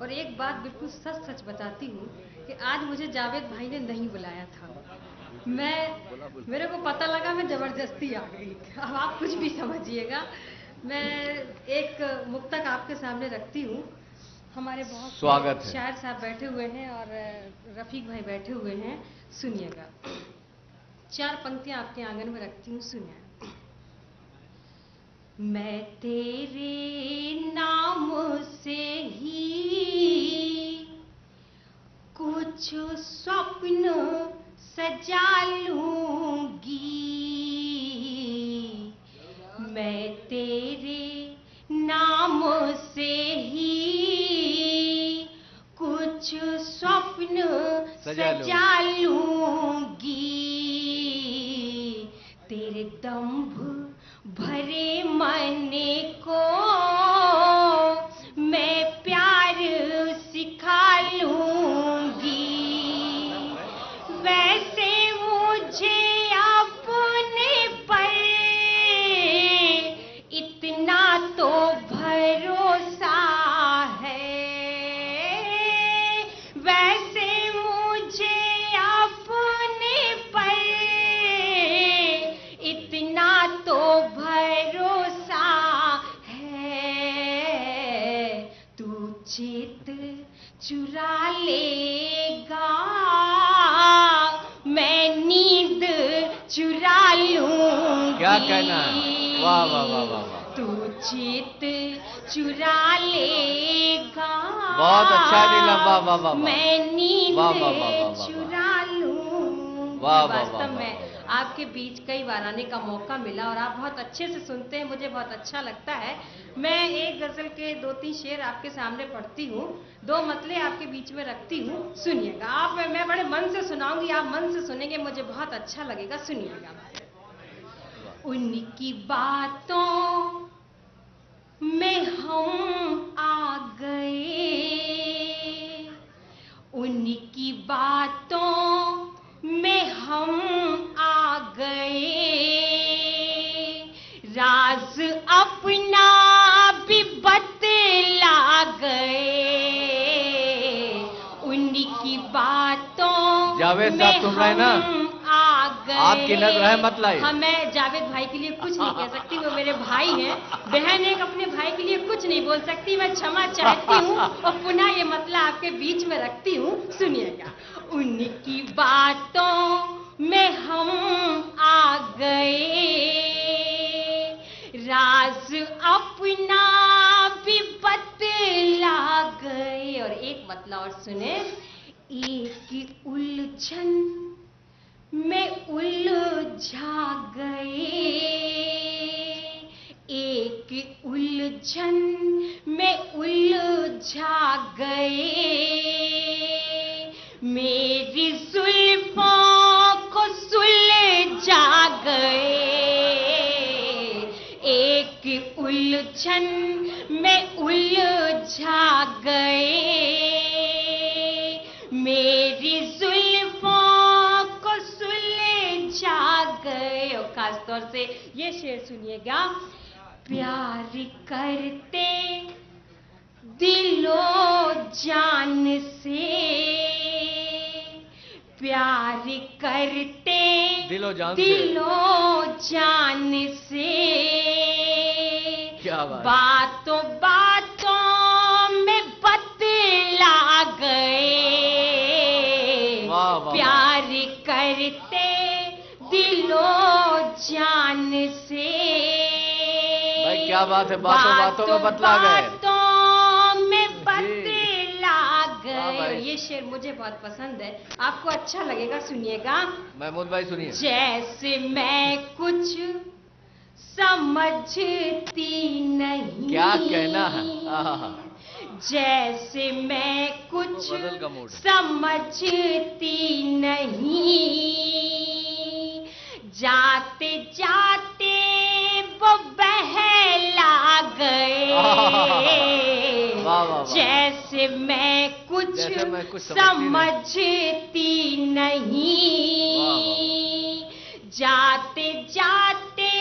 और एक बात बिल्कुल सच सच बताती हूँ कि आज मुझे जावेद भाई ने नहीं बुलाया था। मेरे को पता लगा, मैं जबरदस्ती आ गई। अब आप कुछ भी समझिएगा। मैं एक मुक्तक आपके सामने रखती हूँ। हमारे बहुत स्वागत है। शायर साहब बैठे हुए हैं और रफीक भाई बैठे हुए हैं, सुनिएगा। 4 पंक्तियां आपके आंगन में रखती हूँ, सुनिए। मैं तेरे नाम से ही कुछ स्वप्न सजा लूंगी, मैं तेरे नाम से ही कुछ स्वप्न सजा लूंगी, तेरे दंभ भरे मन को मैं प्यार सिखा लूंगी, वैसे मुझे अपने पर इतना तो भरोसा है, वैसे मुझे अपने पर इतना तो भरोसा है, तू चित चुरा लेगा मैं नींद चुरा लूंगी। क्या कहना है? वाह वाह वाह वाह वाह। तू चित चुरा लेगा, बहुत अच्छा नीलम, वाह वाह वाह। मैं नींद चुरा लूंगी। वास्तव में आपके बीच कई बार आने का मौका मिला और आप बहुत अच्छे से सुनते हैं, मुझे बहुत अच्छा लगता है। मैं एक गजल के 2-3 शेर आपके सामने पढ़ती हूँ, 2 मतले आपके बीच में रखती हूँ, सुनिएगा। मैं बड़े मन से सुनाऊंगी, आप मन से सुनेंगे, मुझे बहुत अच्छा लगेगा, सुनिएगा। उनकी बातों में हम आ गए, उनकी बातों में हम आ गए, राज अपना भी बतला गए, उनकी बातों जावेद में साहब सुन रहे हैं ना? हम आ गए। आपकी नजर है मत लाई। हाँ, मैं जावेद भाई के लिए कुछ नहीं कह सकती, वो मेरे भाई हैं। बहन एक अपने भाई के लिए कुछ नहीं बोल सकती। मैं क्षमा चाहती हूँ और पुनः ये मतला आपके बीच में रखती हूँ, सुनिएगा। उनकी बातों में हम आ गए, राज अपना भी बतला गए। और एक मतला और सुने। एक उलझन में उलझा गए, एक उलझन में उलझा गए, मेरी जुल्फों को सुलझा गए, एक उलझन में उलझा गए, मेरी जुल्फों को सुलझा गए। और खास तौर से ये शेर सुनिएगा। प्यार करते दिलो जान से, प्यार करते दिलो जान से, क्या बात। बातों बातों में बतला गए, वाह वाह। प्यार करते दिलो जान से। भाई क्या बात है, बातों बातों में बतला गए, बातों में बतला गए। ये शेर मुझे बहुत पसंद है, आपको अच्छा लगेगा, सुनिएगा। महमूद भाई सुनिए। जैसे मैं कुछ समझती नहीं, क्या कहना है? जैसे मैं कुछ समझती नहीं, जाते जाते वो बहला गए, जैसे मैं कुछ समझती नहीं, जाते जाते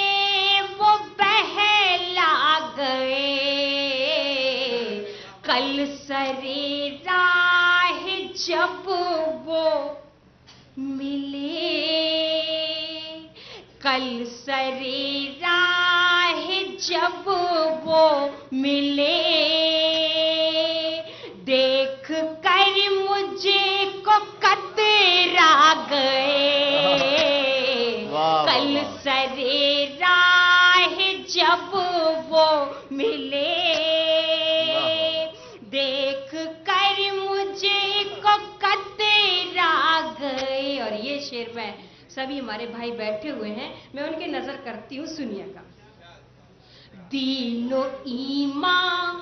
वो बहला गए, कल सरे राह जब वो मिले, कल सरे राह जब वो मिले, देख कर मुझे को कतरा गए। कल सरे राह जब वो मिले, देख कर मुझे को कतरा गए। और ये शेर में सभी हमारे भाई बैठे हुए हैं, मैं उनकी नजर करती हूँ, सुनिएगा। दीनो ईमान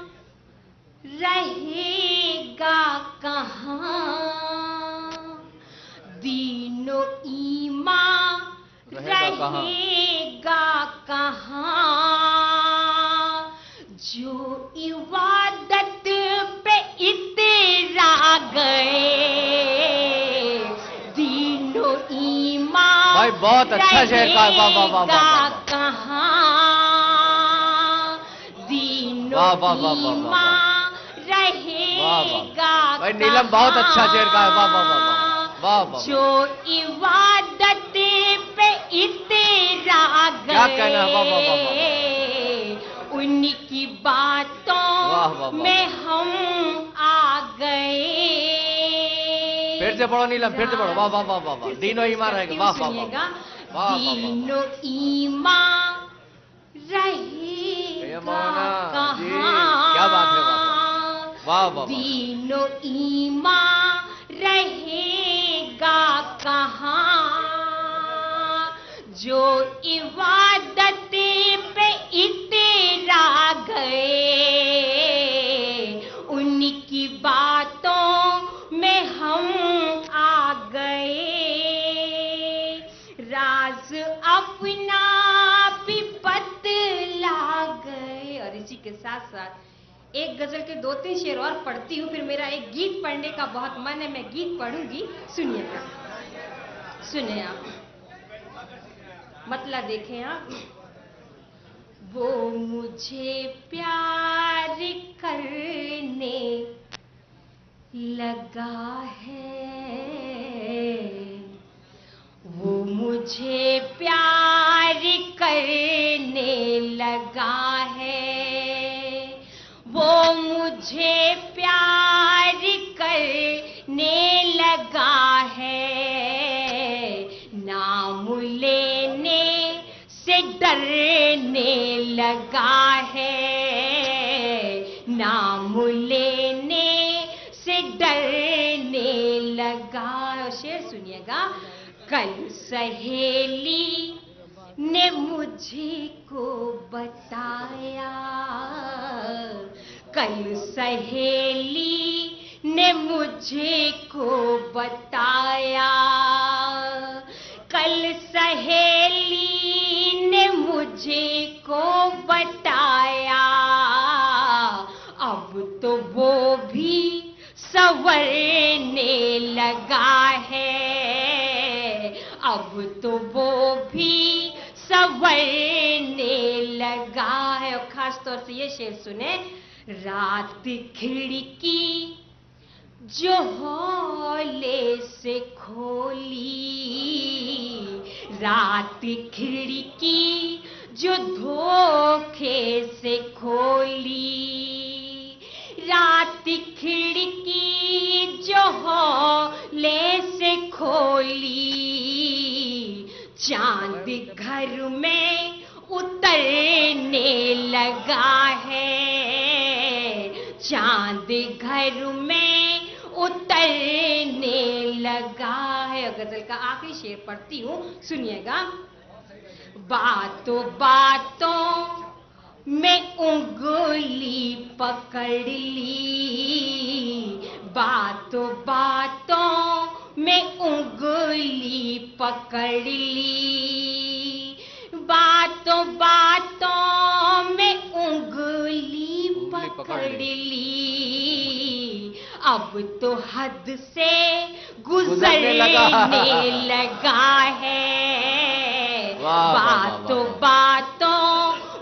रहेगा कहाँ, दीनो ईमान रहेगा कहाँ, जो इबादत पे इतरा गए। दीनो ईमान भाई बहुत अच्छा शेर का, वाह वाह वाह वाह, कहाँ, दीनो ईमान रहेगा। भाई नीलम बहुत अच्छा शेर का है, वाह वाह वाह वाह वाह। जो इबादत पे इतरा गए, क्या कहना है, वाह वाह वाह, उनकी बातों में हम आ गए। फिर से पढ़ो नीलम, फिर से पढ़ो, वाह वाह वाह वाह। दीनो ईमान रहेगा, वाह वाह वाह, दीनो ईमान रहेगा कहाँ, क्या बात है, वाह वाह। दीनो ईमान रहेगा कहाँ, जो इबादत पे इतरा गए, उनकी बातों में हम आ गए। राज अपना भी बतला गए। और इसी के साथ साथ एक गजल के 2-3 शेर और पढ़ती हूँ, फिर मेरा एक गीत पढ़ने का बहुत मन है, मैं गीत पढ़ूंगी, सुनिएगा। सुने आप, मतलब देखें आप। वो मुझे प्यार करने लगा है, वो मुझे प्यार करने लगा है, वो मुझे प्यार करने लगा है, नाम लेने से डरने लगा है, नाम लेने से डरने लगा। और शेर सुनिएगा। कल सहेली ने मुझको बताया, कल सहेली ने मुझको बताया, कल सहेली ने मुझको बताया, अब तो वो भी संवरने लगा है, अब तो वो भी संवरने लगा है। और खास तौर से ये शेर सुने। रात खिड़की जो हौले से खोली, रात खिड़की जो धोखे से खोली, रात खिड़की जो हौले से खोली, चांद घर में उतरने लगा है, चांद घर में उतरने लगा है। गजल का आखिरी शेर पढ़ती हूँ, सुनिएगा। बातों बातों में उंगली पकड़ ली, बातों बातों में उंगली पकड़ ली, बातों बातों में उंगली पकड़ ली, अब तो हद से गुजरने लगा है, बातों बातों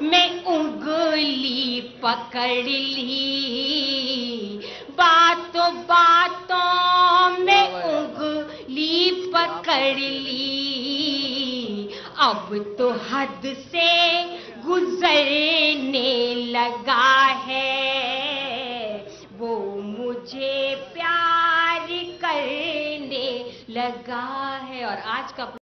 में उंगली पकड़ ली, पकड़ ली, अब तो हद से गुजरने लगा है, वो मुझे प्यार करने लगा है। और आज का